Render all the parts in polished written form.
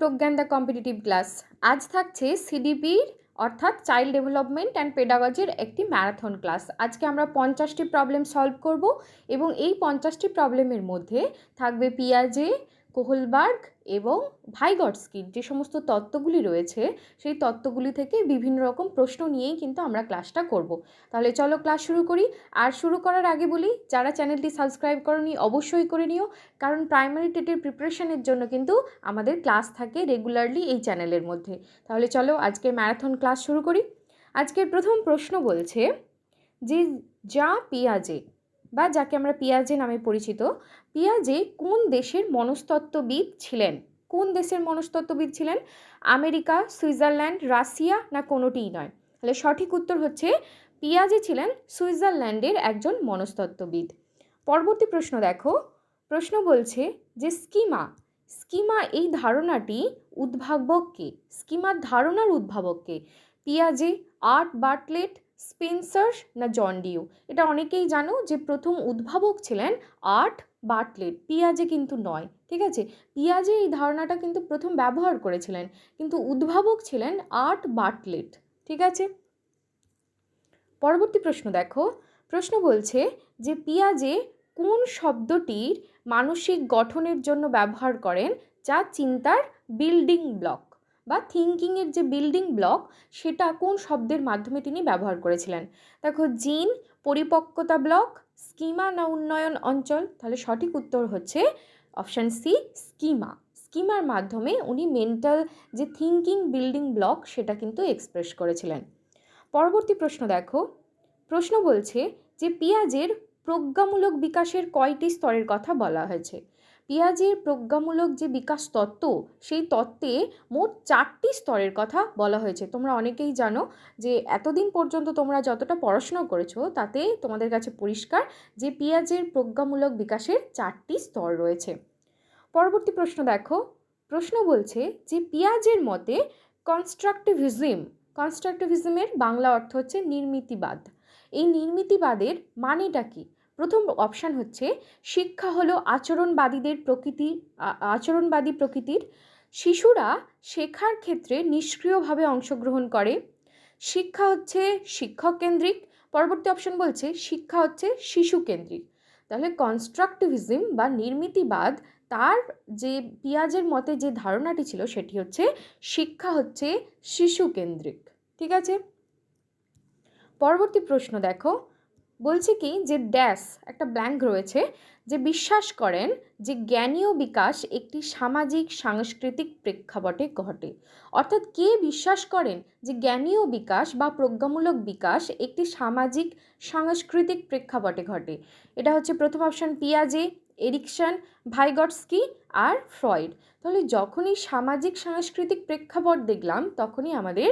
Pragyan the competitive class. আজ থাকছে সিডিপির অর্থাৎ চাইল্ড ডেভেলপমেন্ট অ্যান্ড পেডাগজির একটি ম্যারাথন ক্লাস। আজকে আমরা 50টি প্রবলেম সলভ করব এবং এই 50টি প্রবলেমের মধ্যে থাকবে পিয়াজে, কোহলবার্গ এবং ভাইগটস্কির যে সমস্ত তত্ত্বগুলি রয়েছে সেই তত্ত্বগুলি থেকে বিভিন্ন রকম প্রশ্ন নিয়েই কিন্তু আমরা ক্লাসটা করব। তাহলে চলো ক্লাস শুরু করি। আর শুরু করার আগে বলি, যারা চ্যানেলটি সাবস্ক্রাইব করনি অবশ্যই করে নিও, কারণ প্রাইমারি টেটের প্রিপারেশনের জন্য কিন্তু আমাদের ক্লাস থাকে রেগুলারলি এই চ্যানেলের মধ্যে। তাহলে চলো আজকে ম্যারাথন ক্লাস শুরু করি। আজকের প্রথম প্রশ্ন বলছে যে যা পিয়াজে বা যাকে আমরা পিয়াজে নামে পরিচিত, পিয়াজে কোন দেশের মনস্তত্ত্ববিদ ছিলেন? কোন দেশের মনস্তত্ত্ববিদ ছিলেন? আমেরিকা, সুইজারল্যান্ড, রাশিয়া না কোনোটিই নয়? তাহলে সঠিক উত্তর হচ্ছে পিয়াজে ছিলেন সুইজারল্যান্ডের একজন মনস্তত্ত্ববিদ। পরবর্তী প্রশ্ন দেখো। প্রশ্ন বলছে যে স্কিমা এই ধারণাটি উদ্ভাবক কে? স্কিমার ধারণার উদ্ভাবক কে? পিয়াজে, আর্ট বার্টলেট, স্পেন্সার না জন ডিউ? এটা অনেকেই জানো যে প্রথম উদ্ভাবক ছিলেন আর্ট বার্টলেট, পিয়াজে কিন্তু নয়। ঠিক আছে, পিয়াজে এই ধারণাটা কিন্তু প্রথম ব্যবহার করেছিলেন, কিন্তু উদ্ভাবক ছিলেন আর্ট বার্টলেট। ঠিক আছে, পরবর্তী প্রশ্ন দেখো। প্রশ্ন বলছে যে পিয়াজে কোন শব্দটির মানসিক গঠনের জন্য ব্যবহার করেন যা চিন্তার বিল্ডিং ব্লক বা থিঙ্কিংয়ের যে বিল্ডিং ব্লক সেটা কোন শব্দের মাধ্যমে তিনি ব্যবহার করেছিলেন? দেখো, জিন, পরিপক্কতা ব্লক, স্কিমা না উন্নয়ন অঞ্চল? তাহলে সঠিক উত্তর হচ্ছে অপশান সি, স্কিমা। স্কিমার মাধ্যমে উনি মেন্টাল যে থিঙ্কিং বিল্ডিং ব্লক সেটা কিন্তু এক্সপ্রেস করেছিলেন। পরবর্তী প্রশ্ন দেখো। প্রশ্ন বলছে যে পিয়াজের প্রজ্ঞামূলক বিকাশের কয়টি স্তরের কথা বলা হয়েছে? পিয়াজের প্রজ্ঞামূলক যে বিকাশ তত্ত্ব, সেই তত্ত্বে মোট 4টি স্তরের কথা বলা হয়েছে। তোমরা অনেকেই জানো যে এতদিন পর্যন্ত তোমরা যতটা পড়াশোনা করেছো তাতে তোমাদের কাছে পরিষ্কার যে পিয়াজের প্রজ্ঞামূলক বিকাশের 4টি স্তর রয়েছে। পরবর্তী প্রশ্ন দেখো। প্রশ্ন বলছে যে পিয়াজের মতে কনস্ট্রাকটিভিজমের বাংলা অর্থ হচ্ছে নির্মিতিবাদ। এই নির্মিতিবাদের মানেটা কি? প্রথম অপশান হচ্ছে শিক্ষা হলো আচরণবাদী প্রকৃতির, শিশুরা শেখার ক্ষেত্রে নিষ্ক্রিয়ভাবে অংশগ্রহণ করে, শিক্ষা হচ্ছে শিক্ষক কেন্দ্রিক। পরবর্তী অপশান বলছে শিক্ষা হচ্ছে শিশু কেন্দ্রিক। তাহলে কনস্ট্রাকটিভিজম বা নির্মিতিবাদ তার যে পিয়াজের মতে যে ধারণাটি ছিল সেটি হচ্ছে শিক্ষা হচ্ছে শিশু কেন্দ্রিক। ঠিক আছে, পরবর্তী প্রশ্ন দেখো। বলছে কি যে ড্যাশ একটা ব্ল্যাঙ্ক রয়েছে, যে বিশ্বাস করেন যে জ্ঞানীয় বিকাশ একটি সামাজিক সাংস্কৃতিক প্রেক্ষাপটে ঘটে। অর্থাৎ কে বিশ্বাস করেন যে জ্ঞানীয় বিকাশ বা প্রজ্ঞামূলক বিকাশ একটি সামাজিক সাংস্কৃতিক প্রেক্ষাপটে ঘটে? এটা হচ্ছে প্রথম অপশান পিয়াজে, এরিকসন, ভাইগটস্কি আর ফ্রয়েড। তাহলে যখনই সামাজিক সাংস্কৃতিক প্রেক্ষাপট দেখলাম তখনই আমাদের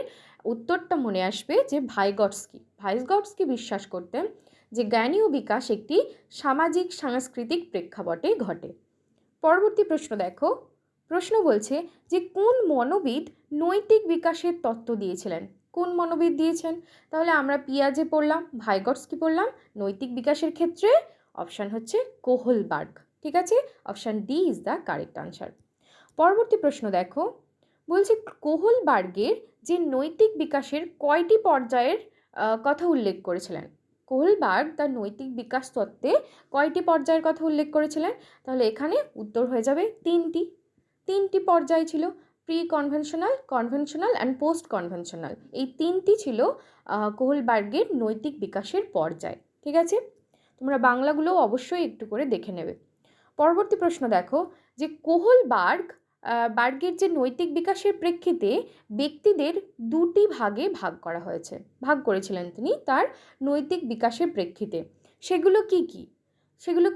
উত্তরটা মনে আসবে যে ভাইগটস্কি বিশ্বাস করতেন যে জ্ঞানীয় বিকাশ একটি সামাজিক সাংস্কৃতিক প্রেক্ষাপটে ঘটে। পরবর্তী প্রশ্ন দেখো। প্রশ্ন বলছে যে কোন মনোবিদ নৈতিক বিকাশের তত্ত্ব দিয়েছিলেন? কোন মনোবিদ দিয়েছেন? তাহলে আমরা পিয়াজে পড়লাম, ভাইগটস্কি পড়লাম, নৈতিক বিকাশের ক্ষেত্রে অপশান হচ্ছে কোহলবার্গ। ঠিক আছে, option D is the correct answer. পরবর্তী প্রশ্ন দেখো। বলছে কোহলবার্গের যে নৈতিক বিকাশের কয়টি পর্যায়ের কথা উল্লেখ করেছিলেন? কোহলবার্গ তার নৈতিক বিকাশ তত্ত্বে কয়টি পর্যায়ের কথা উল্লেখ করেছিলেন? তাহলে এখানে উত্তর হয়ে যাবে তিনটি পর্যায় ছিল। Pre conventional, conventional and post conventional, এই তিনটি ছিল কোহলবার্গের নৈতিক বিকাশের পর্যায়। ঠিক আছে, তোমরা বাংলাগুলোও অবশ্যই একটু করে দেখে নেবে। পরবর্তী প্রশ্ন দেখো যে বার্গের যে নৈতিক বিকাশের প্রেক্ষিতে ব্যক্তিদের দুটি ভাগে ভাগ করেছিলেন তিনি তার নৈতিক বিকাশের প্রেক্ষিতে। সেগুলো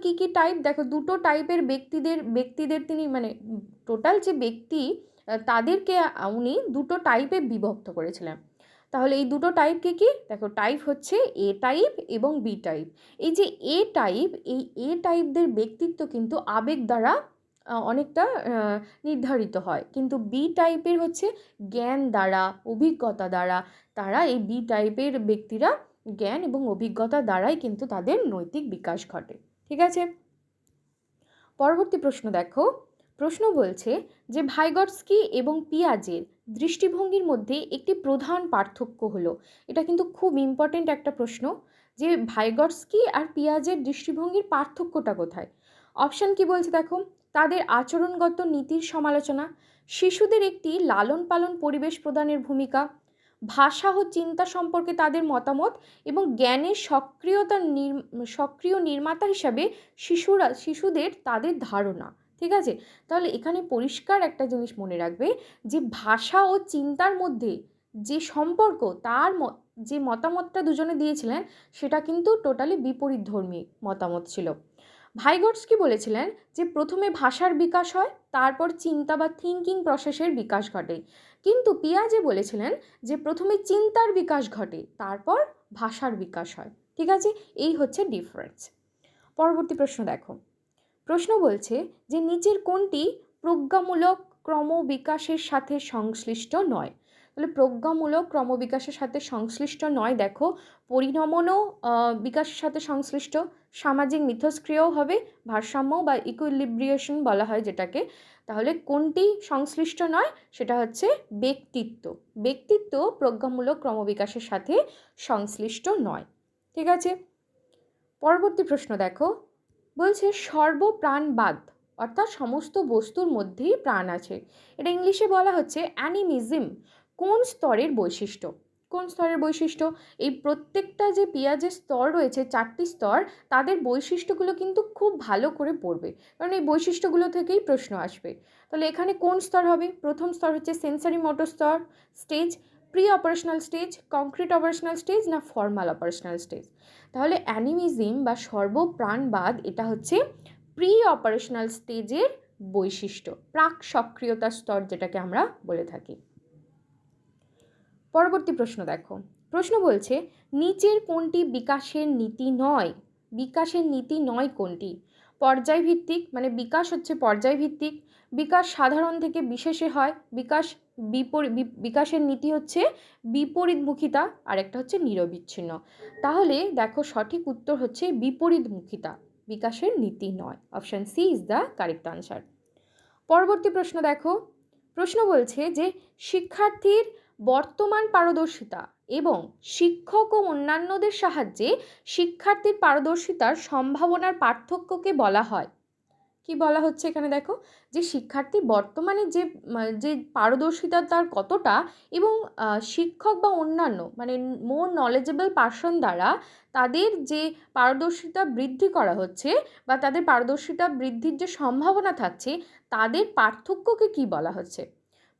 কি টাইপ? দেখো, দুটো টাইপের ব্যক্তিদের তিনি মানে টোটাল যে ব্যক্তি তাদেরকে উনি দুটো টাইপে বিভক্ত করেছিলেন। তাহলে এই দুটো টাইপ কি? দেখো, টাইপ হচ্ছে এ টাইপ এবং বি টাইপ। এই যে এ টাইপদের ব্যক্তিত্ব কিন্তু আবেগ দ্বারা অনেকটা নির্ধারিত হয়, কিন্তু বি টাইপের হচ্ছে জ্ঞান দ্বারা, অভিজ্ঞতা দ্বারা। তারা এই বি টাইপের ব্যক্তিরা জ্ঞান এবং অভিজ্ঞতা দ্বারাই কিন্তু তাদের নৈতিক বিকাশ ঘটে। ঠিক আছে, পরবর্তী প্রশ্ন দেখো। প্রশ্ন বলছে যে ভাইগটস্কি এবং পিয়াজের দৃষ্টিভঙ্গির মধ্যে একটি প্রধান পার্থক্য হলো। এটা কিন্তু খুব ইম্পর্টেন্ট একটা প্রশ্ন, যে ভাইগটস্কি আর পিয়াজের দৃষ্টিভঙ্গির পার্থক্যটা কোথায়। অপশান কি বলছে দেখো, তাদের আচরণগত নীতির সমালোচনা, শিশুদের একটি লালন পালন পরিবেশ প্রদানের ভূমিকা, ভাষা ও চিন্তা সম্পর্কে তাদের মতামত, এবং জ্ঞানের সক্রিয় নির্মাতা হিসাবে শিশুদের তাদের ধারণা। ঠিক আছে, তাহলে এখানে পরিষ্কার একটা জিনিস মনে রাখবে, যে ভাষা ও চিন্তার মধ্যে যে সম্পর্ক, যে মতামতটা দুজনে দিয়েছিলেন সেটা কিন্তু টোটালি বিপরীতধর্মী মতামত ছিল। ভাইগটস্কি বলেছিলেন যে প্রথমে ভাষার বিকাশ হয়, তারপর চিন্তা বা থিঙ্কিং প্রসেসের বিকাশ ঘটে, কিন্তু পিয়াজে বলেছিলেন যে প্রথমে চিন্তার বিকাশ ঘটে, তারপর ভাষার বিকাশ হয়। ঠিক আছে, এই হচ্ছে ডিফারেন্স। পরবর্তী প্রশ্ন দেখো। প্রশ্ন বলছে যে নিচের কোনটি প্রজ্ঞামূলক ক্রমবিকাশের সাথে সংশ্লিষ্ট নয়। তাহলে প্রজ্ঞামূলক ক্রমবিকাশের সাথে সংশ্লিষ্ট নয়, দেখো পরিণমনও বিকাশের সাথে সংশ্লিষ্ট, সামাজিক মিথস্ক্রিয়াও হবে, ভারসাম্য বা ইকুইলিব্রিয়েশন বলা হয় যেটাকে। তাহলে কোনটি সংশ্লিষ্ট নয়, সেটা হচ্ছে ব্যক্তিত্ব প্রজ্ঞামূলক ক্রমবিকাশের সাথে সংশ্লিষ্ট নয়। ঠিক আছে, পরবর্তী প্রশ্ন দেখো। বলছে সর্বপ্রাণবাদ অর্থাৎ সমস্ত বস্তুর মধ্যেই প্রাণ আছে, এটা ইংলিশে বলা হচ্ছে অ্যানিমিজম, কোন স্তরের বৈশিষ্ট্য? এই প্রত্যেকটা যে পিয়াজের স্তর রয়েছে, 4টি স্তর, তাদের বৈশিষ্ট্যগুলো কিন্তু খুব ভালো করে পড়বে, কারণ এই বৈশিষ্ট্যগুলো থেকেই প্রশ্ন আসবে। তাহলে এখানে কোন স্তর হবে? প্রথম স্তর হচ্ছে sensory motor stage, pre operational stage, concrete operational stage, না ফর্মাল অপারেশনাল স্টেজ? তাহলে অ্যানিমিজম বা সর্বপ্রাণবাদ এটা হচ্ছে প্রি অপারেশনাল স্টেজের বৈশিষ্ট্য, প্রাক সক্রিয়তার স্তর যেটাকে আমরা বলে থাকি। পরবর্তী প্রশ্ন দেখো। প্রশ্ন বলছে নিচের কোনটি বিকাশের নীতি নয় কোনটি? পর্যায়ভিত্তিক, মানে বিকাশ হচ্ছে পর্যায়ভিত্তিক, বিকাশ সাধারণ থেকে বিশেষে হয়, বিকাশের নীতি হচ্ছে বিপরীতমুখিতা, আর একটা হচ্ছে নিরবিচ্ছিন্ন। তাহলে দেখো সঠিক উত্তর হচ্ছে বিপরীতমুখিতা, বিকাশের নীতি নয়। Option C is the correct answer. পরবর্তী প্রশ্ন দেখো। প্রশ্ন বলছে যে শিক্ষার্থীর বর্তমান পারদর্শিতা এবং শিক্ষক ও অন্যান্যদের সাহায্যে শিক্ষার্থীর পারদর্শিতার সম্ভাবনার পার্থক্যকে বলা হয়। কি বলা হচ্ছে এখানে দেখো, যে শিক্ষার্থী বর্তমানে যে পারদর্শিতা তার কতটা, এবং শিক্ষক বা অন্যান্য মানে মোর নলেজেবল পারসন দ্বারা তাদের যে পারদর্শিতা বৃদ্ধি করা হচ্ছে বা তাদের পারদর্শিতা বৃদ্ধির যে সম্ভাবনা থাকছে, তাদের পার্থক্যকে কি বলা হচ্ছে?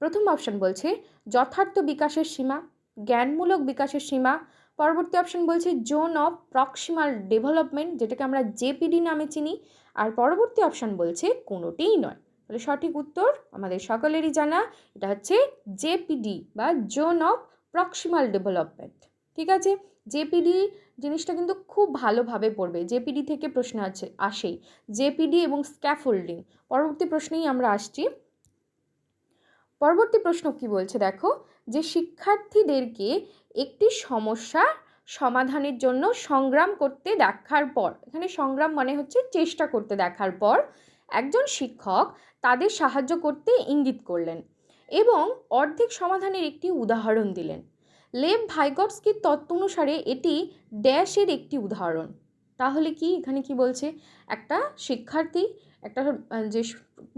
প্রথম অপশন বলছে যথার্থ বিকাশের সীমা, জ্ঞানমূলক বিকাশের সীমা। পরবর্তী অপশন বলছে জোন অফ প্রক্সিমাল ডেভেলপমেন্ট, যেটাকে আমরা জেপিডি নামে চিনি। আর পরবর্তী অপশান বলছে কোনোটিই নয়। তাহলে সঠিক উত্তর আমাদের সকলেরই জানা, এটা হচ্ছে জেপিডি বা জোন অফ প্রক্সিমাল ডেভেলপমেন্ট। ঠিক আছে, জেপিডি জিনিসটা কিন্তু খুব ভালোভাবে পড়বে, জেপিডি থেকে প্রশ্ন আসেই, জেপিডি এবং স্ক্যাফোল্ডিং। পরবর্তী প্রশ্নেই আমরা আসছি। পরবর্তী প্রশ্ন কি বলছে দেখো, যে শিক্ষার্থীদেরকে একটি সমস্যা সমাধানের জন্য সংগ্রাম করতে দেখার পর, এখানে সংগ্রাম মানে হচ্ছে চেষ্টা করতে দেখার পর, একজন শিক্ষক তাদের সাহায্য করতে ইঙ্গিত করলেন এবং অর্ধেক সমাধানের একটি উদাহরণ দিলেন। লেভ ভাইগটস্কির তত্ত্ব অনুসারে এটি ড্যাশের একটি উদাহরণ। তাহলে কি এখানে কি বলছে, একটা শিক্ষার্থী একটা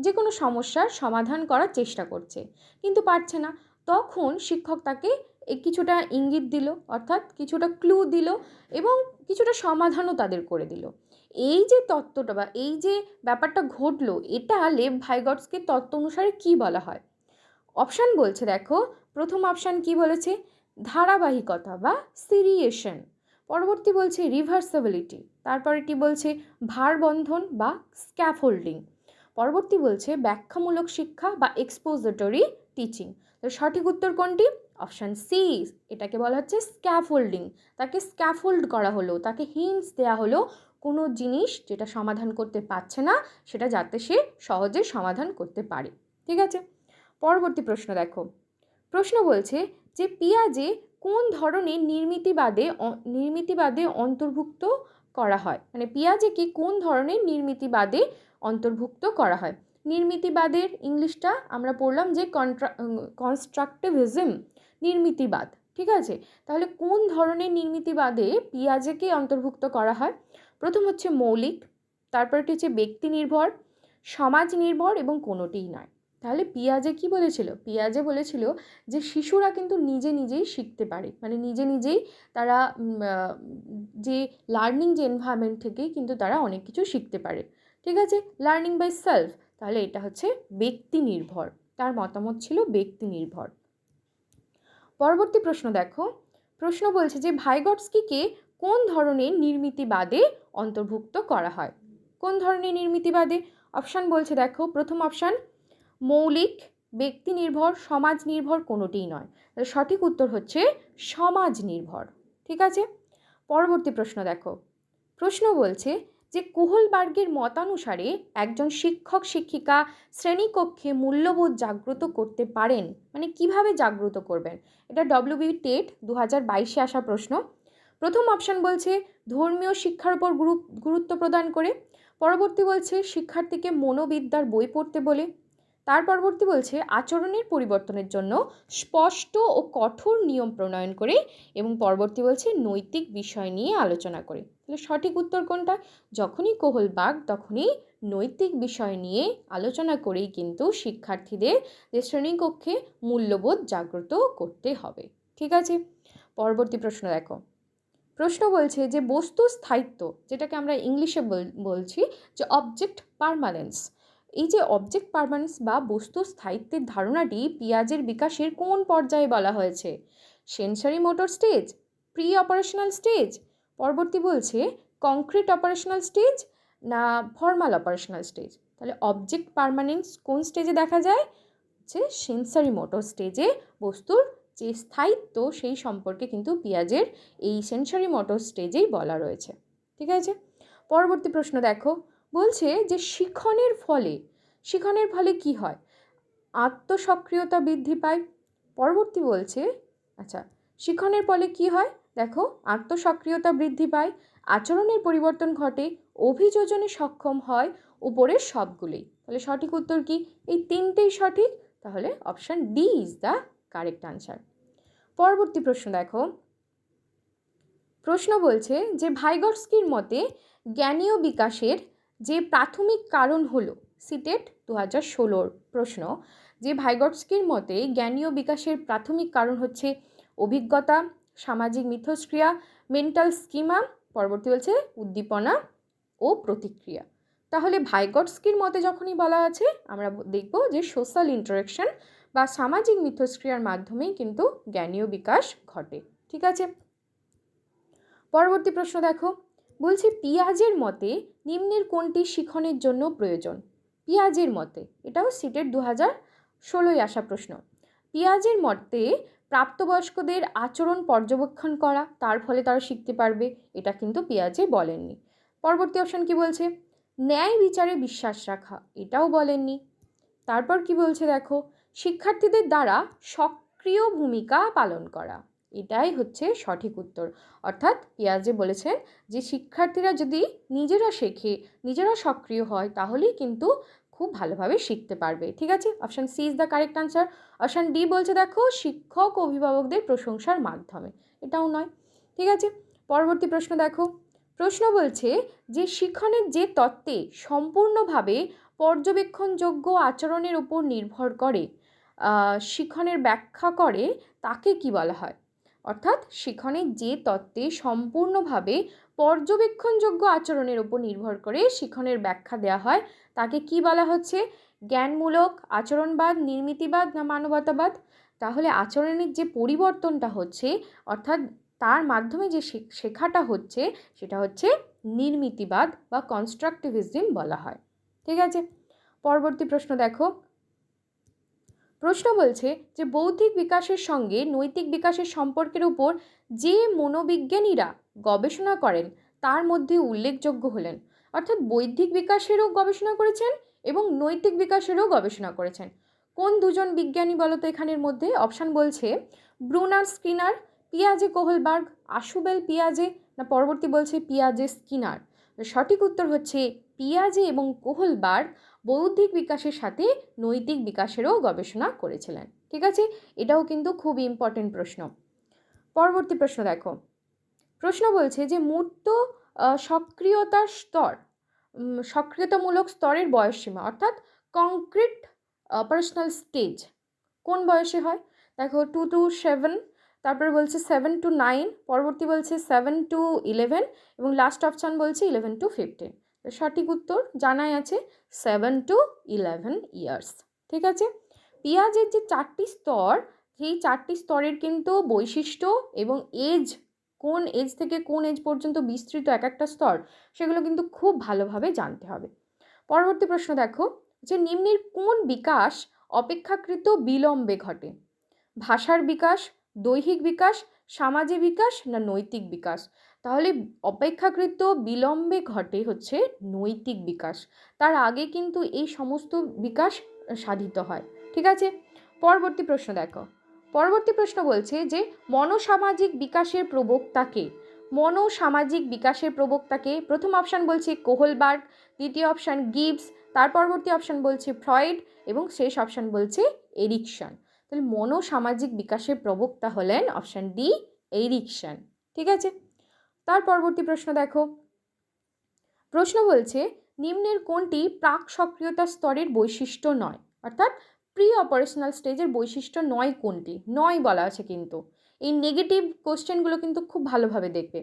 যে কোনো সমস্যার সমাধান করার চেষ্টা করছে কিন্তু পারছে না, তখন শিক্ষক তাকে কিছুটা ইঙ্গিত দিল, অর্থাৎ কিছুটা ক্লু দিল এবং কিছুটা সমাধানও তাদের করে দিল। এই যে তত্ত্বটা বা এই যে ব্যাপারটা ঘটলো, এটা লেভ ভাইগটস্কির তত্ত্ব অনুসারে কি বলা হয়? অপশান বলছে দেখো, প্রথম অপশান কি বলেছে, ধারাবাহিকতা বা সিরিয়েশন। পরবর্তী বলছে রিভার্সিবিলিটি, তারপরেটি বলছে ভারবন্ধন বা স্ক্যাফোল্ডিং। পরবর্তী বলছে ব্যাখ্যামূলক শিক্ষা বা এক্সপোজিটরি টিচিং। তো সঠিক উত্তর কোনটি? অপশান সি, এটাকে বলা হচ্ছে স্ক্যাফোল্ডিং। তাকে স্ক্যাফোল্ড করা হলো, তাকে হিন্টস দেওয়া হলো কোনো জিনিস যেটা সমাধান করতে পারছে না সেটা যাতে সে সহজে সমাধান করতে পারে। ঠিক আছে, পরবর্তী প্রশ্ন দেখো। প্রশ্ন বলছে যে পিয়াজে কোন ধরনের নির্মিতিবাদে অন্তর্ভুক্ত করা হয়, মানে পিয়াজেকে কোন ধরনের নির্মিতিবাদে অন্তর্ভুক্ত করা হয়? নির্মিতিবাদের ইংলিশটা আমরা পড়লাম যে কনস্ট্রাকটিভিজম, নির্মিতিবাদ। ঠিক আছে, তাহলে কোন ধরনের নির্মিতিবাদে পিয়াজেকে অন্তর্ভুক্ত করা হয়? প্রথম হচ্ছে মৌলিক, তারপরটি হচ্ছে ব্যক্তি নির্ভর, সমাজ নির্ভর এবং কোনোটিই নয়। তাহলে পিয়াজে কি বলেছিল? পিয়াজে বলেছিল যে শিশুরা কিন্তু নিজে নিজেই শিখতে পারে, মানে নিজে নিজেই তারা যে লার্নিং যে এনভায়রনমেন্ট থেকেই কিন্তু তারা অনেক কিছু শিখতে পারে। ঠিক আছে, লার্নিং বাই সেলফ। তাহলে এটা হচ্ছে ব্যক্তি নির্ভর, তার মতামত ছিল ব্যক্তি নির্ভর। পরবর্তী প্রশ্ন দেখো, প্রশ্ন বলছে যে ভাইগটস্কিকে কোন ধরনের নির্মিতিবাদে অন্তর্ভুক্ত করা হয়? কোন ধরনের নির্মিতিবাদে? অপশান বলছে দেখো, প্রথম অপশান মৌলিক, ব্যক্তি নির্ভর, সমাজ নির্ভর, কোনোটিই নয়। তাহলে সঠিক উত্তর হচ্ছে সমাজ নির্ভর। ঠিক আছে, পরবর্তী প্রশ্ন দেখো, প্রশ্ন বলছে যে কোহলবার্গের মতানুসারে একজন শিক্ষক শিক্ষিকা শ্রেণীকক্ষে মূল্যবোধ জাগ্রত করতে পারেন, মানে কিভাবে জাগ্রত করবেন? এটা WB টেট 2022-এ আসা প্রশ্ন। প্রথম অপশান বলছে ধর্মীয় শিক্ষার উপর গুরুত্ব প্রদান করে, পরবর্তী বলছে শিক্ষার্থীকে মনোবিদ্যার বই পড়তে বলে, তার পরবর্তী বলছে আচরণের পরিবর্তনের জন্য স্পষ্ট ও কঠোর নিয়ম প্রণয়ন করে, এবং পরবর্তী বলছে নৈতিক বিষয় নিয়ে আলোচনা করে। তাহলে সঠিক উত্তর কোনটা? যখনই কোহলবার্গ তখনই নৈতিক বিষয় নিয়ে আলোচনা করেই কিন্তু শিক্ষার্থীদের যে শ্রেণীকক্ষে মূল্যবোধ জাগ্রত করতে হবে। ঠিক আছে, পরবর্তী প্রশ্ন দেখো, প্রশ্ন বলছে যে বস্তু স্থায়িত্ব, যেটাকে আমরা ইংলিশে বলছি যে অবজেক্ট পারমানেন্স, এই যে অবজেক্ট পারমানেন্স বা বস্তু স্থায়িত্বের ধারণাটি পিয়াজের বিকাশের কোন পর্যায়ে বলা হয়েছে? Sensory motor stage, pre operational stage, পরবর্তী বলছে কংক্রিট অপারেশনাল স্টেজ, না ফর্মাল অপারেশনাল স্টেজ? তাহলে অবজেক্ট পারমানেন্স কোন স্টেজে দেখা যায়? যে সেন্সরি মোটর স্টেজে বস্তুর যে স্থায়িত্ব সেই সম্পর্কে কিন্তু পিয়াজের এই সেন্সরি মোটর স্টেজেই বলা রয়েছে। ঠিক আছে, পরবর্তী প্রশ্ন দেখো, বলছে যে শিখনের ফলে কি হয়? আত্মসক্রিয়তা বৃদ্ধি পায়। পরবর্তী বলছে আচ্ছা, শিখনের ফলে কি হয়? দেখো, আত্মসক্রিয়তা বৃদ্ধি পায়, আচরণের পরিবর্তন ঘটে, অভিযোজনে সক্ষম হয়, উপরের সবগুলোই। তাহলে সঠিক উত্তর কি? এই তিনটেই সঠিক, তাহলে option D is the correct answer. পরবর্তী প্রশ্ন দেখো, প্রশ্ন বলছে যে ভাইগটস্কির মতে জ্ঞানীয় বিকাশের যে প্রাথমিক কারণ হলো, সিটেট 2016 প্রশ্ন, যে ভাইগটস্কির মতে জ্ঞানীয় বিকাশের প্রাথমিক কারণ হচ্ছে অভিজ্ঞতা, সামাজিক মিথস্ক্রিয়া, মেন্টাল স্কিমা, পরবর্তী বলছে উদ্দীপনা ও প্রতিক্রিয়া। তাহলে ভাইগটস্কির মতে যখনই বলা আছে আমরা দেখব যে সোশ্যাল ইন্টারাকশন বা সামাজিক মিথস্ক্রিয়ার মাধ্যমেই কিন্তু জ্ঞানীয় বিকাশ ঘটে। ঠিক আছে, পরবর্তী প্রশ্ন দেখো, বলছে পিয়াজের মতে নিম্নের কোনটি শিখনের জন্য প্রয়োজন? পিয়াজের মতে, এটাও সিটেট 2016-এ আসা প্রশ্ন। পিয়াজের মতে প্রাপ্তবয়স্কদের আচরণ পর্যবেক্ষণ করা, তার ফলে তারা শিখতে পারবে, এটা কিন্তু পিয়াজে বলেননি। পরবর্তী অপশন কি বলছে? ন্যায় বিচারে বিশ্বাস রাখা, এটাও বলেননি। তারপর কি বলছে দেখো, শিক্ষার্থীদের দ্বারা সক্রিয় ভূমিকা পালন করা, এটাই হচ্ছে সঠিক উত্তর। অর্থাৎ পিয়াজে বলেছেন যে শিক্ষার্থীরা যদি নিজেরা শেখে, নিজেরা সক্রিয় হয়, তাহলেই কিন্তু খুব ভালোভাবে শিখতে পারবে। ঠিক আছে, option C is the correct answer. Option D বলছে দেখো শিক্ষক অভিভাবকদের প্রশংসার মাধ্যমে, এটাও নয়। ঠিক আছে, পরবর্তী প্রশ্ন দেখো, প্রশ্ন বলছে যে শিক্ষণের যে তত্ত্বে সম্পূর্ণভাবে পর্যবেক্ষণযোগ্য আচরণের উপর নির্ভর করে শিক্ষণের ব্যাখ্যা করে, তাকে কি বলা হয়? অর্থাৎ শিক্ষণের যে তত্ত্বে সম্পূর্ণভাবে পর্যবেক্ষণযোগ্য আচরণের উপর নির্ভর করে শিক্ষণের ব্যাখ্যা দেওয়া হয়, তাকে কি বলা হচ্ছে? জ্ঞানমূলক আচরণবাদ, নির্মিতিবাদ, না মানবতাবাদ? তাহলে আচরণের যে পরিবর্তনটা হচ্ছে, অর্থাৎ তার মাধ্যমে যে শেখাটা হচ্ছে, সেটা হচ্ছে নির্মিতিবাদ বা কনস্ট্রাকটিভিজম বলা হয়। ঠিক আছে, পরবর্তী প্রশ্ন দেখো, প্রশ্ন বলছে যে বৌদ্ধিক বিকাশের সঙ্গে নৈতিক বিকাশের সম্পর্কের উপর যে মনোবিজ্ঞানীরা গবেষণা করেন তার মধ্যে উল্লেখযোগ্য হলেন। অর্থাৎ বৌদ্ধিক বিকাশেরও গবেষণা করেছেন এবং নৈতিক বিকাশেরও গবেষণা করেছেন। কোন দুজন বিজ্ঞানী বলতো এখানের মধ্যে? অপশান বলছে ব্রুনার স্কিনার, পিয়াজে কোহলবার্গ, আশুবেল পিয়াজে, না পরবর্তী বলছে পিয়াজে স্কিনার। সঠিক উত্তর হচ্ছে পিয়াজে এবং কোহলবার্গ বৌদ্ধিক বিকাশের সাথে নৈতিক বিকাশেরও গবেষণা করেছিলেন। ঠিক আছে, এটাও কিন্তু খুব ইম্পর্টেন্ট প্রশ্ন। পরবর্তী প্রশ্ন দেখো, প্রশ্ন বলছে যে মূর্ত সক্রিয়তার স্তর, সক্রিয়তামূলক স্তরের বয়সসীমা অর্থাৎ কংক্রিট অপারেশনাল স্টেজ কোন বয়সে হয়? দেখো 2 to 7, তারপরে বলছে 7 to 9, পরবর্তী বলছে 7 to 11 এবং লাস্ট অপশান বলছে 11 to 15। তো সঠিক উত্তর জানাই আছে 7 to 11 ইয়ার্স। ঠিক আছে, পিয়াজের যে 4টি স্তর, সেই 4টি স্তরের কিন্তু বৈশিষ্ট্য এবং এজ, কোন এজ থেকে কোন এজ পর্যন্ত বিস্তৃত এক একটা স্তর, সেগুলো কিন্তু খুব ভালোভাবে জানতে হবে। পরবর্তী প্রশ্ন দেখো যে নিম্নের কোন বিকাশ অপেক্ষাকৃত বিলম্বে ঘটে? ভাষার বিকাশ, দৈহিক বিকাশ, সামাজিক বিকাশ না নৈতিক বিকাশ? তাহলে অপেক্ষাকৃত বিলম্বে ঘটে হচ্ছে নৈতিক বিকাশ, তার আগে কিন্তু এই সমস্ত বিকাশ সাধিত হয়। ঠিক আছে, পরবর্তী প্রশ্ন দেখো, পরবর্তী প্রশ্ন বলছে যে মনোসামাজিক বিকাশের প্রবক্তাকে, মনোসামাজিক বিকাশের প্রবক্তাকে? প্রথম অপশান বলছে কোহলবার্গ, দ্বিতীয় অপশান গিবস, তার পরবর্তী অপশান বলছে ফ্রয়েড এবং শেষ অপশান বলছে এরিকসন। তাহলে মনোসামাজিক বিকাশের প্রবক্তা হলেন অপশান ডি, এরিকসন। ঠিক আছে, তার পরবর্তী প্রশ্ন দেখো, প্রশ্ন বলছে নিম্নের কোনটি প্রাক সক্রিয়তা স্তরের বৈশিষ্ট্য নয়, অর্থাৎ প্রি অপারেশনাল স্টেজের বৈশিষ্ট্য নয় কোনটি? নয় বলা আছে, কিন্তু এই নেগেটিভ কোশ্চেনগুলো কিন্তু খুব ভালোভাবে দেখবে।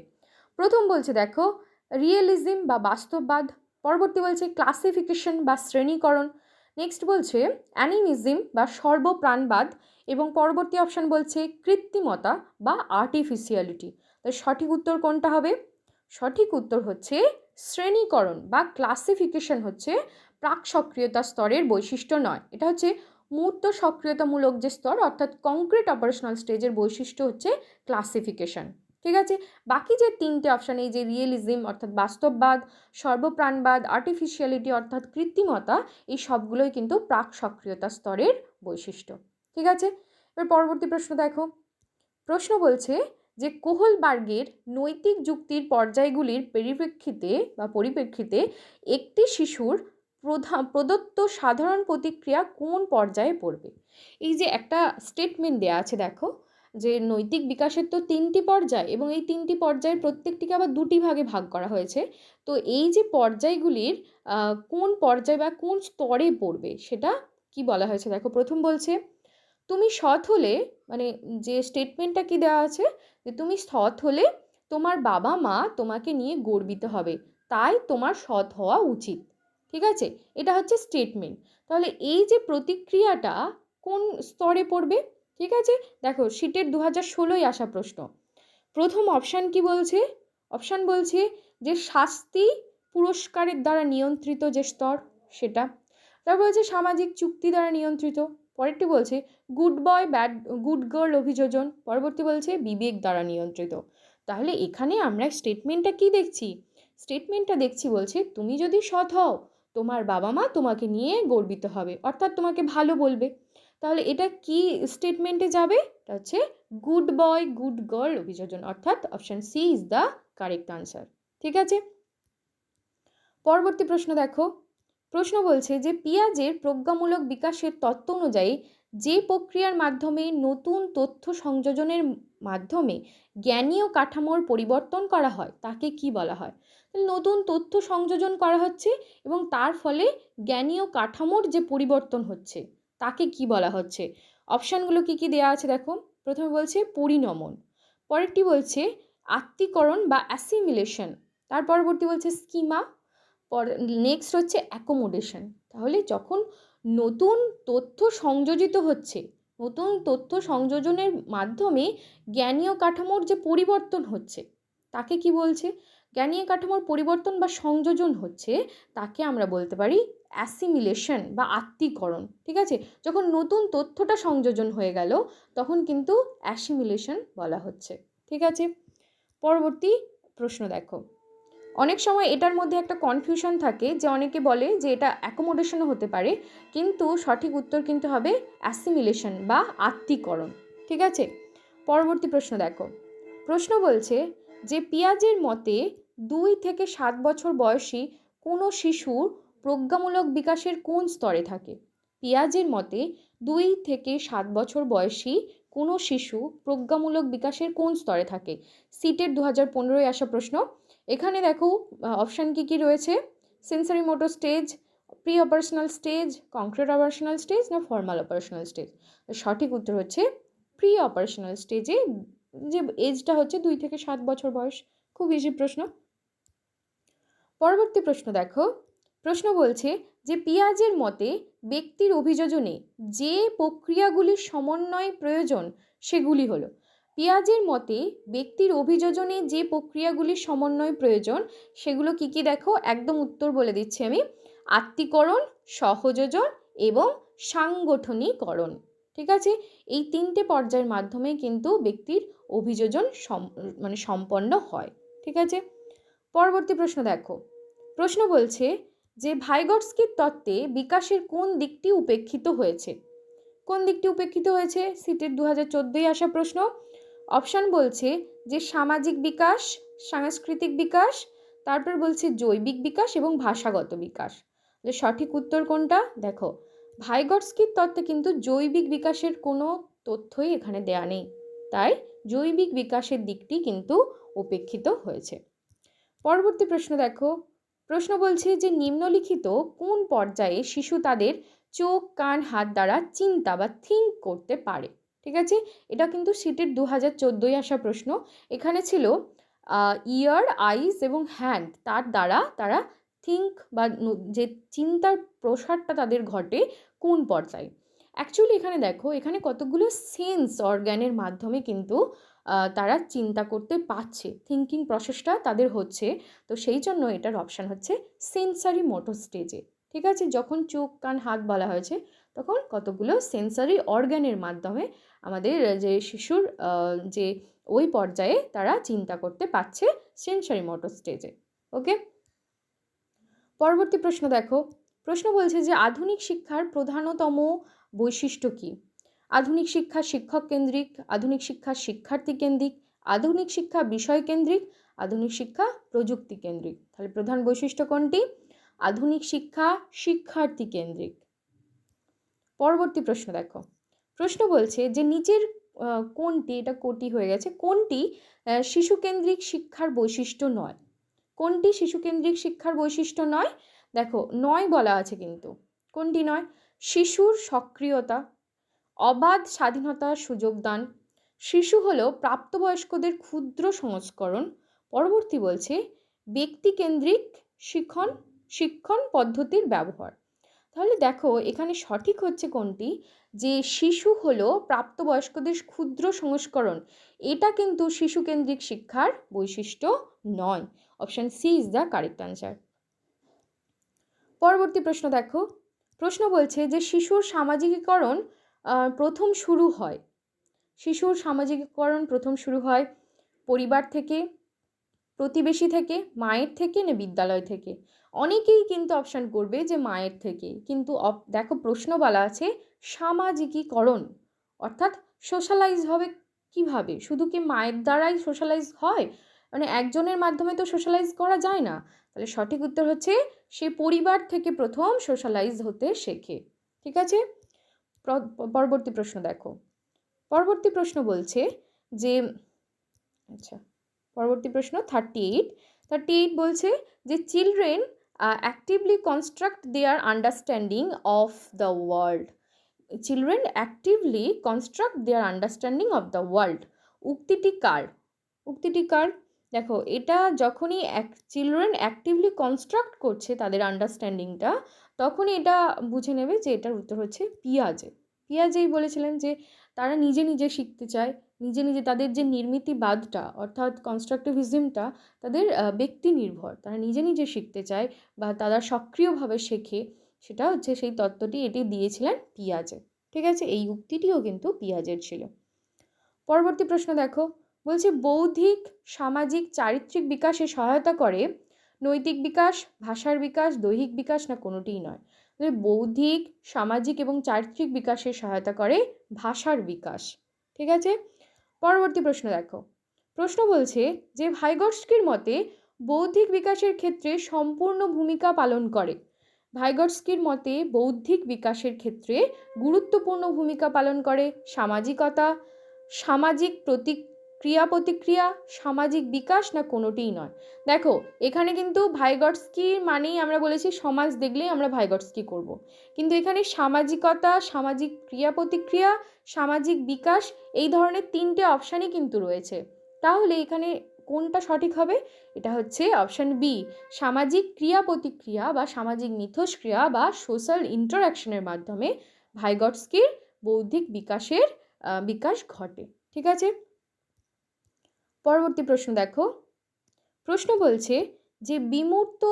প্রথম বলছে দেখো রিয়েলিজম বা বাস্তববাদ, পরবর্তী বলছে ক্লাসিফিকেশন বা শ্রেণীকরণ, নেক্সট বলছে অ্যানিমিজম বা সর্বপ্রাণবাদ এবং পরবর্তী অপশান বলছে কৃত্রিমতা বা আর্টিফিশিয়ালিটি। তো সঠিক উত্তর কোনটা হবে? সঠিক উত্তর হচ্ছে শ্রেণীকরণ বা ক্লাসিফিকেশন হচ্ছে প্রাক সক্রিয়তা স্তরের বৈশিষ্ট্য নয়, এটা হচ্ছে মূর্ত সক্রিয়তামূলক যে স্তর অর্থাৎ কংক্রিট অপারেশনাল স্টেজের বৈশিষ্ট্য হচ্ছে ক্লাসিফিকেশন। ঠিক আছে, বাকি যে 3টে অপশান, এই যে রিয়েলিজম অর্থাৎ বাস্তববাদ, সর্বপ্রাণবাদ, আর্টিফিশিয়ালিটি অর্থাৎ কৃত্রিমতা, এই সবগুলোই কিন্তু প্রাক সক্রিয়তা স্তরের বৈশিষ্ট্য। ঠিক আছে, এবার পরবর্তী প্রশ্ন দেখো, প্রশ্ন বলছে যে কোহলবার্গের নৈতিক যুক্তির পর্যায়গুলির পরিপ্রেক্ষিতে একটি শিশুর প্রদত্ত সাধারণ প্রতিক্রিয়া কোন পর্যায়ে পড়বে? এই যে একটা স্টেটমেন্ট দেয়া আছে দেখো, যে নৈতিক বিকাশের তো 3টি পর্যায় এবং এই 3টি পর্যায়ের প্রত্যেকটিকে আবার 2টি ভাগে ভাগ করা হয়েছে। তো এই যে পর্যায়গুলির কোন পর্যায় বা কোন স্তরে পড়বে সেটা কি বলা হয়েছে দেখো। প্রথম বলছে তুমি সৎ হলে, মানে যে স্টেটমেন্টটা কি দেওয়া আছে, যে তুমি সৎ হলে তোমার বাবা মা তোমাকে নিয়ে গর্বিত হবে, তাই তোমার সৎ হওয়া উচিত। ঠিক আছে, এটা হচ্ছে স্টেটমেন্ট। তাহলে এই যে প্রতিক্রিয়াটা কোন স্তরে পড়বে? ঠিক আছে, দেখো শিটের 2016 আসা প্রশ্ন। প্রথম অপশান কি বলছে? অপশান বলছে যে শাস্তি পুরস্কারের দ্বারা নিয়ন্ত্রিত যে স্তর সেটা, তারপর বলছে সামাজিক চুক্তি দ্বারা নিয়ন্ত্রিত, পরেরটি বলছে গুড বয় গুড গার্ল অভিযোজন, পরবর্তী বলছে বিবেক দ্বারা নিয়ন্ত্রিত। তাহলে এখানে আমরা স্টেটমেন্টটা কি দেখছি? স্টেটমেন্টটা দেখছি বলছে তুমি যদি সৎ হও তোমার বাবা মা তোমাকে নিয়ে গর্বিত হবে, অর্থাৎ তোমাকে ভালো বলবে। তাহলে এটা কি স্টেটমেন্টে যাবে? এটা হচ্ছে গুড বয় গুড গার্ল অভিযোজন, অর্থাৎ option C is the correct answer. ঠিক আছে, পরবর্তী প্রশ্ন দেখো, প্রশ্ন বলছে যে পিয়াজের প্রজ্ঞামূলক বিকাশের তত্ত্ব অনুযায়ী যে প্রক্রিয়ার মাধ্যমে নতুন তথ্য সংযোজনের মাধ্যমে জ্ঞানীয় কাঠামোর পরিবর্তন করা হয় তাকে কি বলা হয়? নতুন তথ্য সংযোজন করা হচ্ছে এবং তার ফলে জ্ঞানীয় কাঠামোর যে পরিবর্তন হচ্ছে তাকে কি বলা হচ্ছে? অপশানগুলো কি কি দেওয়া আছে দেখো। প্রথমে বলছে পরিণমন, পরেরটি বলছে আত্তীকরণ বা অ্যাসিমিলেশন, তার পরবর্তী বলছে স্কিমা, নেক্সট হচ্ছে অ্যাকোমোডেশন। তাহলে যখন নতুন তথ্য সংযোজিত হচ্ছে, নতুন তথ্য সংযোজনের মাধ্যমে জ্ঞানীয় কাঠামোর যে পরিবর্তন হচ্ছে তাকে কি বলছে? জ্ঞানীয় কাঠামোর পরিবর্তন বা সংযোজন হচ্ছে তাকে আমরা বলতে পারি অ্যাসিমিলেশন বা আত্তীকরণ। ঠিক আছে, যখন নতুন তথ্যটা সংযোজন হয়ে গেল তখন কিন্তু অ্যাসিমিলেশন বলা হচ্ছে। ঠিক আছে, পরবর্তী প্রশ্ন দেখো, অনেক সময় এটার মধ্যে একটা কনফিউশন থাকে যে অনেকে বলে যে এটা অ্যাকোমোডেশনও হতে পারে, কিন্তু সঠিক উত্তর কিন্তু হবে অ্যাসিমিলেশন বা আত্তীকরণ। ঠিক আছে, পরবর্তী প্রশ্ন দেখো, প্রশ্ন বলছে যে পিয়াজের মতে 2 থেকে 7 বছর বয়সী কোনো শিশুর প্রজ্ঞামূলক বিকাশের কোন স্তরে থাকে? পিয়াজের মতে 2 থেকে 7 বছর বয়সী কোনো শিশু প্রজ্ঞামূলক বিকাশের কোন স্তরে থাকে? সিটের 2015-এ আসা প্রশ্ন। এখানে দেখো অপশান কী রয়েছে, sensory motor stage, pre operational stage, concrete operational stage না ফর্মাল অপারেশনাল স্টেজ। সঠিক উত্তর হচ্ছে প্রি অপারেশনাল স্টেজে, যে এজটা হচ্ছে 2 থেকে 7 বছর বয়স। খুব ইজি প্রশ্ন। পরবর্তী প্রশ্ন দেখো, প্রশ্ন বলছে যে পিয়াজের মতে ব্যক্তির অভিযোজনে যে প্রক্রিয়াগুলির সমন্বয় প্রয়োজন সেগুলি হলো। পিয়াজের মতে ব্যক্তির অভিযোজনে যে প্রক্রিয়াগুলির সমন্বয় প্রয়োজন সেগুলো কি কি দেখো, একদম উত্তর বলে দিচ্ছি আমি। আত্তীকরণ, সহযোজন এবং সাংগঠনিকরণ। ঠিক আছে, এই 3টে পর্যায়ের মাধ্যমে কিন্তু ব্যক্তির অভিযোজন সম্পন্ন হয়। ঠিক আছে, পরবর্তী প্রশ্ন দেখো, প্রশ্ন বলছে যে ভাইগটস্কির তত্ত্বে বিকাশের কোন দিকটি উপেক্ষিত হয়েছে? কোন দিকটি উপেক্ষিত হয়েছে? সিটের 2014-এ আসা প্রশ্ন। অপশান বলছে যে সামাজিক বিকাশ, সাংস্কৃতিক বিকাশ, তারপর বলছে জৈবিক বিকাশ এবং ভাষাগত বিকাশ। সঠিক উত্তর কোনটা? দেখো, ভাইগটস্কির তত্ত্বে কিন্তু জৈবিক বিকাশের কোনো তথ্যই এখানে দেয়া নেই, তাই জৈবিক বিকাশের দিকটি কিন্তু উপেক্ষিত হয়েছে। পরবর্তী প্রশ্ন দেখো, প্রশ্ন বলছে যে নিম্নলিখিত কোন পর্যায়ে শিশু তাদের চোখ, কান, হাত দ্বারা চিন্তা বা থিঙ্ক করতে পারে? ঠিক আছে, এটা কিন্তু সিটের 2014-এ আসা প্রশ্ন। এখানে ছিল ইয়ার, আইস এবং হ্যান্ড, তার দ্বারা তারা থিঙ্ক বা যে চিন্তার প্রসারটা তাদের ঘটে কোন পর্যায়ে। অ্যাকচুয়ালি এখানে দেখো, এখানে কতগুলো সেন্স অর্গ্যানের মাধ্যমে কিন্তু তারা চিন্তা করতে পারছে, থিঙ্কিং প্রসেসটা তাদের হচ্ছে। তো সেই জন্য এটার অপশান হচ্ছে সেন্সারি মোটর স্টেজে। ঠিক আছে, যখন চোখ, কান, হাত বলা হয়েছে তখন কতগুলো সেন্সারি অর্গ্যানের মাধ্যমে আমাদের যে শিশুর যে ওই পর্যায়ে তারা চিন্তা করতে পারছে, সেন্সারি মোটর স্টেজে। ওকে, পরবর্তী প্রশ্ন দেখো, প্রশ্ন বলছে যে আধুনিক শিক্ষার প্রধানতম বৈশিষ্ট্য কী? আধুনিক শিক্ষা শিক্ষক কেন্দ্রিক, আধুনিক শিক্ষা শিক্ষার্থী কেন্দ্রিক, আধুনিক শিক্ষা বিষয় কেন্দ্রিক, আধুনিক শিক্ষা প্রযুক্তি কেন্দ্রিক। তাহলে প্রধান বৈশিষ্ট্য কোনটি? আধুনিক শিক্ষা শিক্ষার্থী কেন্দ্রিক। পরবর্তী প্রশ্ন দেখো, প্রশ্ন বলছে যে নিচের কোনটি, এটা কোটি হয়ে গেছে, কোনটি শিশু কেন্দ্রিক শিক্ষার বৈশিষ্ট্য নয়? কোনটি শিশু কেন্দ্রিক শিক্ষার বৈশিষ্ট্য নয়? দেখো, নয় বলা আছে কিন্তু কোনটি নয়? শিশুর সক্রিয়তা, অবাধ স্বাধীনতার সুযোগ দান, শিশু হলো প্রাপ্তবয়স্কদের ক্ষুদ্র সংস্করণ। পরবর্তী বলছে ব্যক্তিকেন্দ্রিক শিক্ষণ পদ্ধতির ব্যবহার। তাহলে দেখো, এখানে সঠিক হচ্ছে কোনটি? যে শিশু হলো প্রাপ্তবয়স্কদের ক্ষুদ্র সংস্করণ, এটা কিন্তু শিশু কেন্দ্রিক শিক্ষার বৈশিষ্ট্য নয়। Option C is the correct answer. পরবর্তী প্রশ্ন দেখো, প্রশ্ন বলছে যে শিশুর সামাজিকীকরণ প্রথম শুরু হয়, শিশুর সামাজিকীকরণ প্রথম শুরু হয় পরিবার থেকে, প্রতিবেশী থেকে, মায়ের থেকে না বিদ্যালয় থেকে? অনেকেই কিন্তু অপশান করবে যে মায়ের থেকে, কিন্তু দেখো প্রশ্ন বলা আছে সামাজিকীকরণ, অর্থাৎ সোশ্যালাইজ হবে কিভাবে? শুধু কি মায়ের দ্বারাই সোশ্যালাইজ হয়? মানে একজনের মাধ্যমে তো সোশ্যালাইজ করা যায় না। তাহলে সঠিক উত্তর হচ্ছে সে পরিবার থেকে প্রথম সোশ্যালাইজ হতে শেখে। ঠিক আছে, পরবর্তী প্রশ্ন দেখো, পরবর্তী প্রশ্ন বলছে যে আচ্ছা, পরবর্তী প্রশ্ন 38 বলছে যে children actively construct their understanding of the world. Children actively construct their understanding of the world, উক্তিটি কার? উক্তিটি কার? দেখো, এটা যখনই চিলড্রেন অ্যাক্টিভলি কনস্ট্রাক্ট করছে তাদের আন্ডারস্ট্যান্ডিংটা, তখনই এটা বুঝে নেবে যে এটার উত্তর হচ্ছে পিয়াজে। পিয়াজেই বলেছিলেন যে তারা নিজে নিজে শিখতে চায়, নিজে নিজে তাদের যে নির্মিতিবাদটা অর্থাৎ কনস্ট্রাকটিভিজমটা তাদের ব্যক্তি নির্ভর, তারা নিজে নিজে শিখতে চায় বা তারা সক্রিয়ভাবে শেখে, সেটা হচ্ছে সেই তত্ত্বটি এটি দিয়েছিলেন পিয়াজে। ঠিক আছে, এই উক্তিটিও কিন্তু পিয়াজের ছিল। পরবর্তী প্রশ্ন দেখো, বলছে বৌদ্ধিক, সামাজিক, চারিত্রিক বিকাশে সহায়তা করে নৈতিক বিকাশ, ভাষার বিকাশ, দৈহিক বিকাশ না কোনোটিই নয়? বৌদ্ধিক, সামাজিক এবং চারিত্রিক বিকাশে সহায়তা করে ভাষার বিকাশ। ঠিক আছে, পরবর্তী প্রশ্ন দেখো, প্রশ্ন বলছে যে ভাইগটস্কির মতে বৌদ্ধিক বিকাশের ক্ষেত্রে সম্পূর্ণ ভূমিকা পালন করে ভাইগটস্কির মতে বৌদ্ধিক বিকাশের ক্ষেত্রে গুরুত্বপূর্ণ ভূমিকা পালন করে সামাজিকতা, সামাজিক ক্রিয়া প্রতিক্রিয়া, সামাজিক বিকাশ, না কোনোটিই নয়। দেখো এখানে কিন্তু ভাইগটস্কি মানেই আমরা বলেছি সমাজ দেখলেই আমরা ভাইগটস্কি করব, কিন্তু এখানে সামাজিকতা, সামাজিক ক্রিয়া প্রতিক্রিয়া, সামাজিক বিকাশ এই ধরনের 3টে অপশানই কিন্তু রয়েছে। তাহলে এখানে কোনটা সঠিক হবে? এটা হচ্ছে অপশান বি, সামাজিক ক্রিয়া প্রতিক্রিয়া বা সামাজিক মিথস্ক্রিয়া বা সোশ্যাল ইন্টারাকশনের মাধ্যমে ভাইগটস্কির বৌদ্ধিক বিকাশ ঘটে। ঠিক আছে, পরবর্তী প্রশ্ন দেখো। প্রশ্ন বলছে যে বিমূর্ত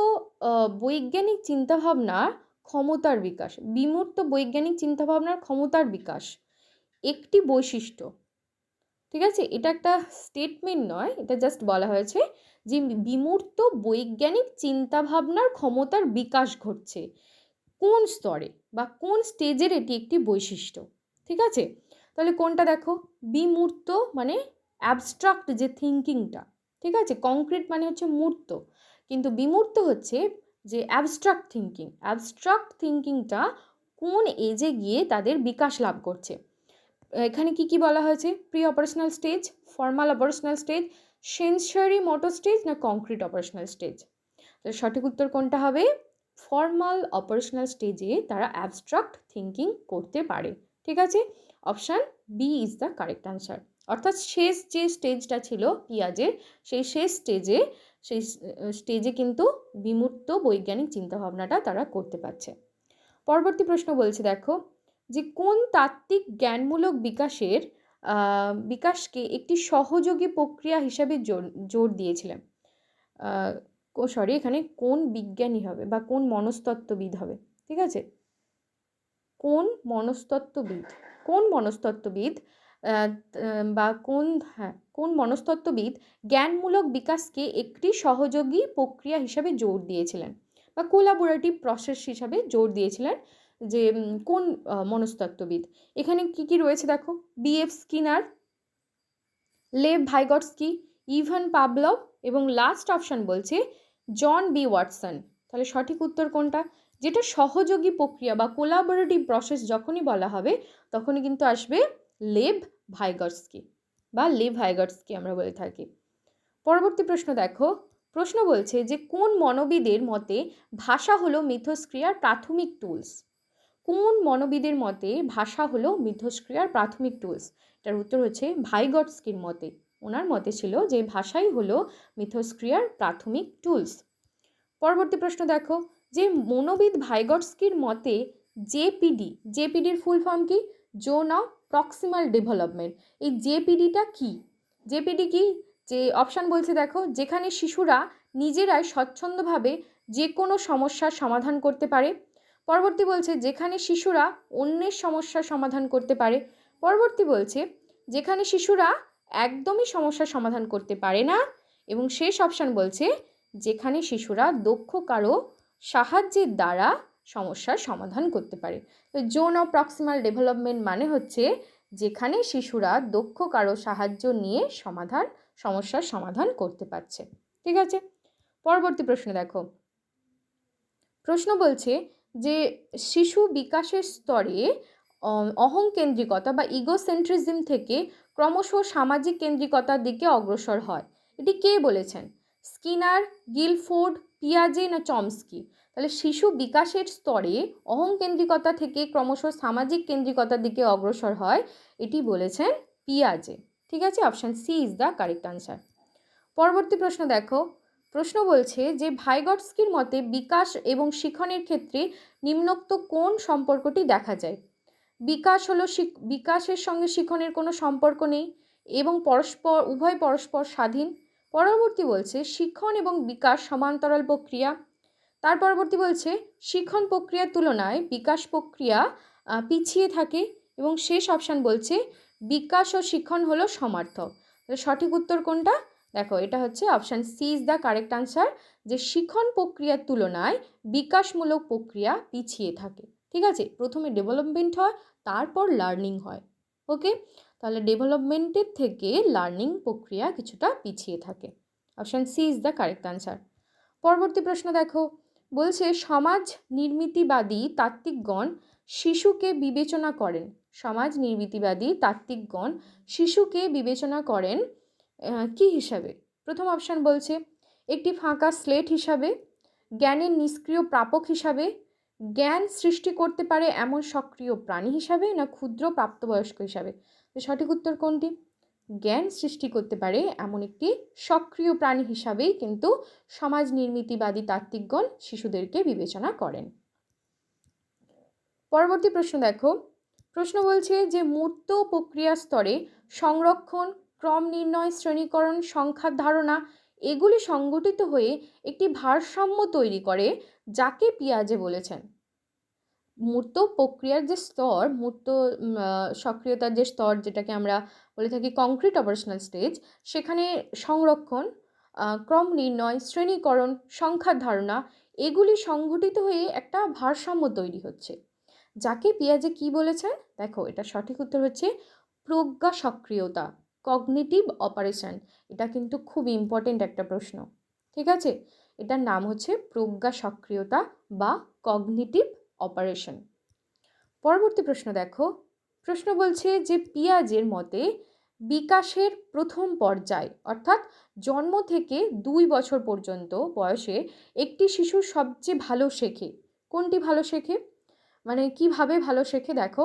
বৈজ্ঞানিক চিন্তাভাবনার ক্ষমতার বিকাশ, বিমূর্ত বৈজ্ঞানিক চিন্তাভাবনার ক্ষমতার বিকাশ একটি বৈশিষ্ট্য। ঠিক আছে, এটা একটা স্টেটমেন্ট নয়, এটা জাস্ট বলা হয়েছে যে বিমূর্ত বৈজ্ঞানিক চিন্তাভাবনার ক্ষমতার বিকাশ ঘটছে কোন স্তরে বা কোন স্টেজের এটি একটি বৈশিষ্ট্য। ঠিক আছে, তাহলে কোনটা দেখো, বিমূর্ত মানে অ্যাবস্ট্রাক্ট যে থিঙ্কিংটা, ঠিক আছে, কংক্রিট মানে হচ্ছে মূর্ত, কিন্তু বিমূর্ত হচ্ছে যে অ্যাবস্ট্রাক্ট থিঙ্কিংটা কোন এজে গিয়ে তাদের বিকাশ লাভ করছে। এখানে কি কি বলা হয়েছে? Pre operational stage, formal operational stage, sensory motor stage, না কংক্রিট অপারেশনাল স্টেজ। তো সঠিক উত্তর কোনটা হবে? ফর্মাল অপারেশনাল স্টেজে তারা অ্যাবস্ট্রাক্ট থিঙ্কিং করতে পারে। ঠিক আছে, option B is the correct answer. অর্থাৎ শেষ যে স্টেজটা ছিল পিয়াজের, সেই শেষ স্টেজে কিন্তু বিমূর্ত বৈজ্ঞানিক চিন্তাভাবনাটা তারা করতে পারছে। পরবর্তী প্রশ্ন বলছে দেখো যে কোন তাত্ত্বিক জ্ঞানমূলক বিকাশকে একটি সহযোগী প্রক্রিয়া হিসাবে জোর দিয়েছিলেন। এখানে কোন বিজ্ঞানী হবে বা কোন মনস্তত্ত্ববিদ হবে? ঠিক আছে, কোন মনস্তত্ত্ববিদ বা কোন মনস্তত্ত্ববিদ জ্ঞানমূলক বিকাশকে একটি সহযোগী প্রক্রিয়া হিসাবে জোর দিয়েছিলেন বা কোলাবোরেটিভ প্রসেস হিসাবে জোর দিয়েছিলেন, যে কোন মনস্তত্ত্ববিদ? এখানে কি কি রয়েছে দেখো, B F Skinner, Lev Vygotsky, Ivan Pavlov এবং লাস্ট অপশান বলছে জন বি ওয়াটসন। তাহলে সঠিক উত্তর কোনটা? যেটা সহযোগী প্রক্রিয়া বা কোলাবোরেটিভ প্রসেস যখনই বলা হবে তখনই কিন্তু আসবে লেভ ভাইগটস্কি বা লেভ ভাইগটস্কি আমরা বলে থাকি। পরবর্তী প্রশ্ন দেখো, প্রশ্ন বলছে যে কোন মনোবিদের মতে ভাষা হলো মিথস্ক্রিয়ার প্রাথমিক টুলস? কোন মনোবিদের মতে ভাষা হলো মিথস্ক্রিয়ার প্রাথমিক টুলস? এটার উত্তর হচ্ছে ভাইগটস্কির মতে। ওনার মতে ছিল যে ভাষাই হলো মিথস্ক্রিয়ার প্রাথমিক টুলস। পরবর্তী প্রশ্ন দেখো, যে মনোবিদ ভাইগটস্কির মতে জেপিডির ফুল ফর্ম কি? Zone of proximal development. এই জেপিডিটা কি? জেপিডি কি? যে অপশান বলছে দেখো, যেখানে শিশুরা নিজেরাই স্বচ্ছন্দভাবে যে কোনো সমস্যার সমাধান করতে পারে। পরবর্তী বলছে যেখানে শিশুরা অন্যের সমস্যার সমাধান করতে পারে। পরবর্তী বলছে যেখানে শিশুরা একদমই সমস্যার সমাধান করতে পারে না। এবং শেষ অপশান বলছে যেখানে শিশুরা দক্ষ কারো সাহায্যের দ্বারা সমস্যার সমাধান করতে পারে। তো জোন অফ প্রক্সিমাল ডেভেলপমেন্ট মানে হচ্ছে যেখানে শিশুরা দক্ষ কারো সাহায্য নিয়ে সমস্যার সমাধান করতে পারছে। ঠিক আছে, পরবর্তী প্রশ্ন দেখো। প্রশ্ন বলছে যে শিশু বিকাশের স্তরে অহংকেন্দ্রিকতা বা ইগোসেন্ট্রিজম থেকে ক্রমশ সামাজিক কেন্দ্রিকতার দিকে অগ্রসর হয়। এটি কে বলেছেন? স্কিনার, গিলফোর্ড, পিয়াজে, না চমস্কি? তাহলে শিশু বিকাশের স্তরে অহংকেন্দ্রিকতা থেকে ক্রমশ সামাজিক কেন্দ্রিকতার দিকে অগ্রসর হয়, এটি বলেছেন পিয়াজে। ঠিক আছে, option C is the correct answer. পরবর্তী প্রশ্ন দেখো, প্রশ্ন বলছে যে ভাইগটস্কির মতে বিকাশ এবং শিখনের ক্ষেত্রে নিম্নোক্ত কোন সম্পর্কটি দেখা যায়? বিকাশের সঙ্গে শিখনের কোনো সম্পর্ক নেই এবং উভয় পরস্পর স্বাধীন। পরবর্তী বলছে শিক্ষণ এবং বিকাশ সমান্তরাল প্রক্রিয়া। তার পরবর্তী বলছে শিক্ষণ প্রক্রিয়ার তুলনায় বিকাশ প্রক্রিয়া পিছিয়ে থাকে। এবং শেষ অপশান বলছে বিকাশ ও শিক্ষণ হলো সমার্থক। সঠিক উত্তর কোনটা? দেখো, এটা হচ্ছে option C is the correct answer, যে শিক্ষণ প্রক্রিয়ার তুলনায় বিকাশমূলক প্রক্রিয়া পিছিয়ে থাকে। ঠিক আছে, প্রথমে ডেভেলপমেন্ট হয়, তারপর লার্নিং হয়। ওকে, তাহলে ডেভেলপমেন্টের থেকে লার্নিং প্রক্রিয়া কিছুটা পিছিয়ে থাকে। Option C is the correct answer. পরবর্তী প্রশ্ন দেখো, বলছে সমাজ নির্মিতিবাদী তাত্ত্বিকগণ শিশুকে বিবেচনা করেন। সমাজ নির্মিতিবাদী তাত্ত্বিকগণ শিশুকে বিবেচনা করেন কি হিসাবে? প্রথম অপশান বলছে একটি ফাঁকা স্লেট হিসাবে, জ্ঞানের নিষ্ক্রিয় প্রাপক হিসাবে, জ্ঞান সৃষ্টি করতে পারে এমন সক্রিয় প্রাণী হিসাবে, না ক্ষুদ্র প্রাপ্তবয়স্ক হিসাবে। তো সঠিক উত্তর কোনটি? জ্ঞান সৃষ্টি করতে পারে এমন একটি সক্রিয় প্রাণী হিসাবেই কিন্তু সমাজ নির্মিতিবাদী তাত্ত্বিকগণ শিশুদেরকে বিবেচনা করেন। পরবর্তী প্রশ্ন দেখো। প্রশ্ন বলছে যে মূর্ত প্রক্রিয়া স্তরে সংরক্ষণ, ক্রম নির্ণয়, শ্রেণীকরণ, সংখ্যার ধারণা এগুলি সংগঠিত হয়ে একটি ভারসাম্য তৈরি করে, যাকে পিয়াজে বলেছেন। মূর্ত প্রক্রিয়ার যে স্তর, মূর্ত সক্রিয়তার যে স্তর, যেটাকে আমরা বলে থাকি কংক্রিট অপারেশনাল স্টেজ, সেখানে সংরক্ষণ, ক্রম নির্ণয়, শ্রেণীকরণ, সংখ্যার ধারণা এগুলি সংগঠিত হয়ে একটা ভারসাম্য তৈরি হচ্ছে, যাকে পিয়াজে কি বলেছেন? দেখো, এটা সঠিক উত্তর হচ্ছে প্রজ্ঞা সক্রিয়তা, কগনিটিভ অপারেশন। এটা কিন্তু খুব ইম্পর্টেন্ট একটা প্রশ্ন, ঠিক আছে? এটার নাম হচ্ছে প্রজ্ঞা সক্রিয়তা বা কগনিটিভ অপারেশন। পরবর্তী প্রশ্ন দেখো। প্রশ্ন বলছে যে পিয়াজের মতে বিকাশের প্রথম পর্যায় অর্থাৎ জন্ম থেকে 2 বছর পর্যন্ত বয়সে একটি শিশু সবচেয়ে ভালো শেখে। কোনটি ভালো শেখে? মানে কিভাবে ভালো শেখে? দেখো,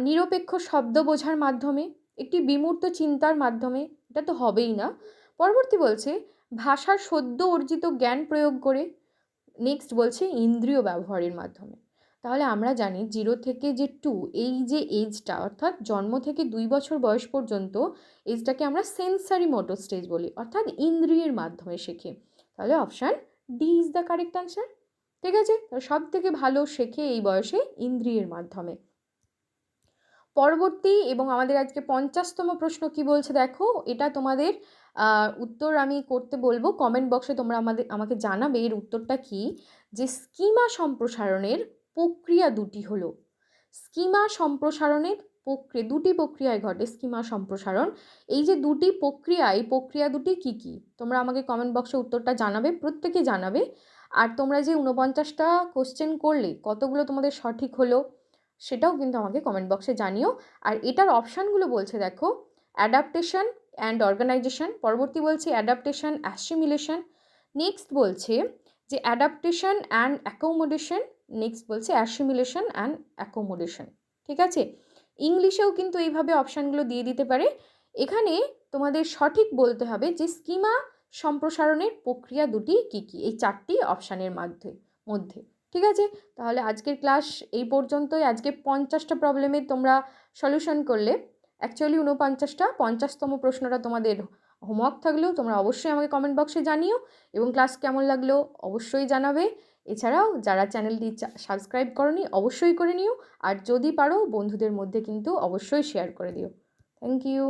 নিরপেক্ষ শব্দ বোঝার মাধ্যমে, একটি বিমূর্ত চিন্তার মাধ্যমে, এটা তো হবেই না। পরবর্তী বলছে ভাষার সদ্য অর্জিত জ্ঞান প্রয়োগ করে। নেক্সট বলছে ইন্দ্রিয় ব্যবহারের মাধ্যমে। তাহলে আমরা জানি 0 থেকে যে 2, এই যে এজটা অর্থাৎ জন্ম থেকে 2 বছর বয়স পর্যন্ত এজটাকে আমরা সেন্সারি মোটর স্টেজ বলি, অর্থাৎ ইন্দ্রিয়ের মাধ্যমে শেখে। তাহলে option D is the correct answer, ঠিক আছে? সব থেকে ভালো শেখে এই বয়সে ইন্দ্রিয়ের মাধ্যমে। পরবর্তী এবং আমাদের আজকে 50তম প্রশ্ন কি বলছে দেখো। এটা তোমাদের উত্তর আমি করতে বলবো, কমেন্ট বক্সে তোমরা আমাকে জানাবে এর উত্তরটা কি। যে স্কিমা সম্প্রসারণের প্রক্রিয়া দুটি হলো। স্কিমা সম্প্রসারণের দুটি প্রক্রিয়ায় ঘটে স্কিমা সম্প্রসারণ। এই যে দুটি প্রক্রিয়া, এই প্রক্রিয়া দুটি কি কি? তোমরা আমাকে কমেন্ট বক্সে উত্তরটা জানাবে, প্রত্যেকে জানাবে। আর তোমরা যে 49টা কোশ্চেন করলে কতগুলো তোমাদের সঠিক হলো সেটাও কিন্তু আমাকে কমেন্ট বক্সে জানিও। আর এটার অপশানগুলো বলছে দেখো, অ্যাডাপ্টেশন অ্যান্ড অর্গানাইজেশন, পরবর্তী বলছে অ্যাডাপ্টেশন অ্যাসিমিলেশন, নেক্সট বলছে যে অ্যাডাপ্টেশন অ্যান্ড অ্যাকোমোডেশন, নেক্সট বলছে অ্যাসিমিলেশন অ্যান্ড অ্যাকোমোডেশন, ঠিক আছে? ইংলিশেও কিন্তু এইভাবে অপশানগুলো দিয়ে দিতে পারে। এখানে তোমাদের সঠিক বলতে হবে যে স্কিমা সম্প্রসারণের প্রক্রিয়া দুটি কী কী, এই 4টি অপশানের মধ্যে, ঠিক আছে? তাহলে আজকের ক্লাস এই পর্যন্তই। আজকে 50টা প্রবলেমের তোমরা সলিউশন করলে। অ্যাকচুয়ালি 49টা, 50তম প্রশ্নটা তোমাদের হোমওয়ার্ক থাকলেও তোমরা অবশ্যই আমাকে কমেন্ট বক্সে জানিও, এবং ক্লাস কেমন লাগলো অবশ্যই জানাবে। এছাড়াও যারা চ্যানেলটি সাবস্ক্রাইব করনি অবশ্যই করে নিও, আর যদি পারো বন্ধুদের মধ্যে কিন্তু অবশ্যই শেয়ার করে দিও। Thank you.